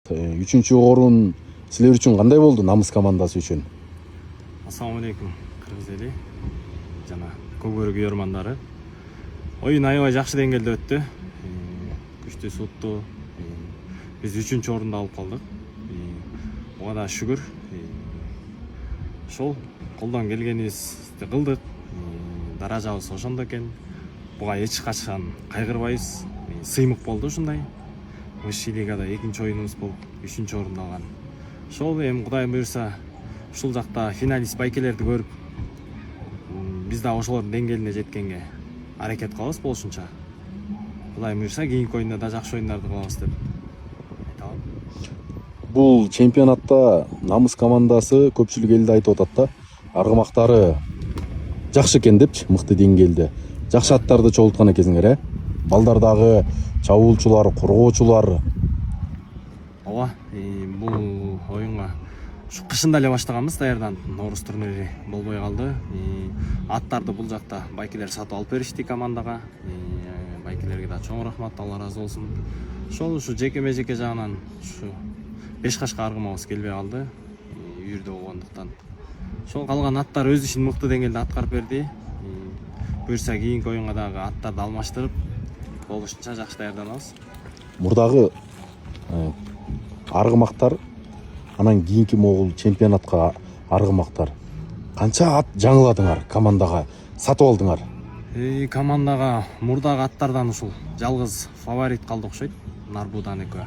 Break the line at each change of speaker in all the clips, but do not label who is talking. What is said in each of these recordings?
Үчүнчү орун силер үчүн кандай болду, намыс командасы үчүн?
Ассаламу алейкум, кыргыз эли жана көкөрү күйөрмандары. Оюн аябай жакшы деңгээлде өттү. Күчтүү сутту. Биз 3-орунду алып калдык. Буга да шүгүр. Ошол колдон келгенибизди кылдык. Даражабыз ошондо экен. Буга эч качан кайгырбайбыз. Сыймык болду ушундай. Высший лигада 2-оюнубуз болуп 3-орунду алган. Ошол эми Кудайым буйрса ушул жакта финалист байкелерди көрүп, биз да ошолордун деңгээлине жеткенге аракет кылабыз болушунча. Кудайым буйрса кийинки оюнда да жакшы оюндарды кылабыз деп айтабын.
Бул чемпионатта намыс командасы көпчүлүк элди айтып атат да, аргымактары жакшы экен депчи, мыкты деңгээлде. Жакшы аттарды чогулткан экенсиңер, балдар дагы чабуулчулар, коргоочулар.
Ооба, бул оюнга ушу кышында эле баштаганбыз даярданып, Нооруз турнири болбой калды. Аттарды бул жакта байкелер сатып алып беришти командага. Байкелерге да чоң рахмат, Алла ыраазы болсун. Ошол ушу жеке жагынан ушу Бешкашка аргымабыз келбей калды, үйүрдө болгондуктан. Ошол калган аттар өз ишин мыкты деңгээлде аткарып берди. Буйрса кийинки оюнга дагы аттарды алмаштырып, болушунча жакшы даярданабыз.
Мурдагы аргымактар, анан кийинки могул чемпионатка аргымактар. Канча ат жаңыладыңар, командага сатып алдыңар?
Командага мурдагы аттардан ушул жалгыз фаворит калды окшойт. Нарбудан экөө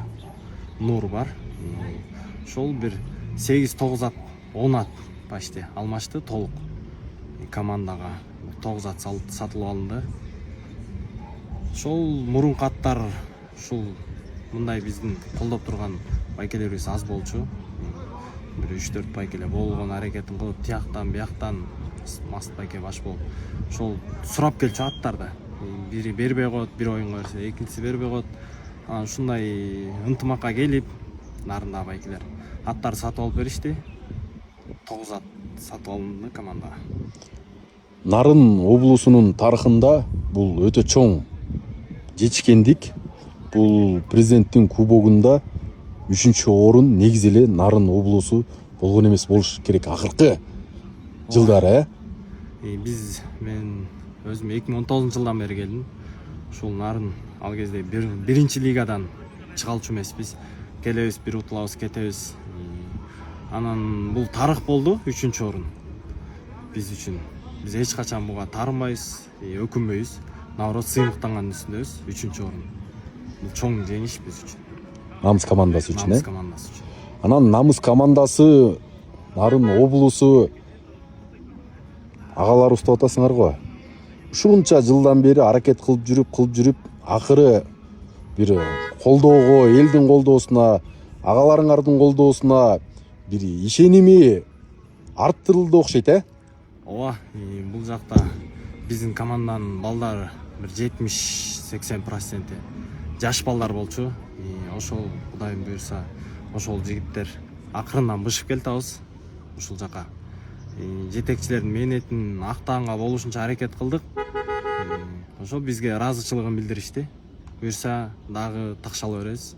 Нур бар. Ошол бир 8-9 ат, 10 ат почти алмашты толук. Командага 9 ат сатылып алынды. Ошол мурунку аттар ушул мындай биздин колдоп турган байкелерибиз аз болчу. Бир 3-4 байкеле болгон аракетин кылып, тияктан бияктан маст байке баш болуп, ошол сурап келчү аттарды. Бири бербей коет, бир оюнга берсе, экинчиси бербей коет. Анан ушундай ынтымакка келип, нарында байкелер аттарды сатып алып беришти. 9 ат сатып алынды командага.
Нарын облусунун тарыхында бул өтө чоң жетишкендик. Бул президенттин кубогунда 3-орун негизи эле Нарын облусу болгон эмес болуш керек акыркы жылдары.
Мен өзүм 2019-жылдан бери келдим. Ушул Нарын ал кезде биринчи лигадан чыгалчу эмеспиз. Келебиз, бир утулабыз, кетебиз. Анан бул тарых болду, 3-орун. Биз үчүн. Биз эч качан буга таарынбайбыз, өкүнбөйбүз. Наоборот, сыймыктангандын үстүндөбүз, 3-орун. Бул чоң жеңиш биз үчүн.
Намыс командасы үчүн,
Намыс командасы үчүн.
Анан намыс командасы, Нарын облусу агалар уктап атасыңар го. Ушунча жылдан бери аракет кылып жүрүп, акыры бир колдоого, элдин колдоосуна, агаларыңардын колдоосуна бир ишеними арттырылды окшойт,
Ооба, бул жакта биздин команданын балдары бир 70-80% жаш балдар болчу. Ошол Кудайым буйрса, ошол жигиттер акырындан бышып келатабыз ушул жака. Жетекчилердин мээнетин актаганга болушунча аракет кылдык. Ошол бизге ыраазычылыгын билдиришти. Буйрса дагы такшала беребиз.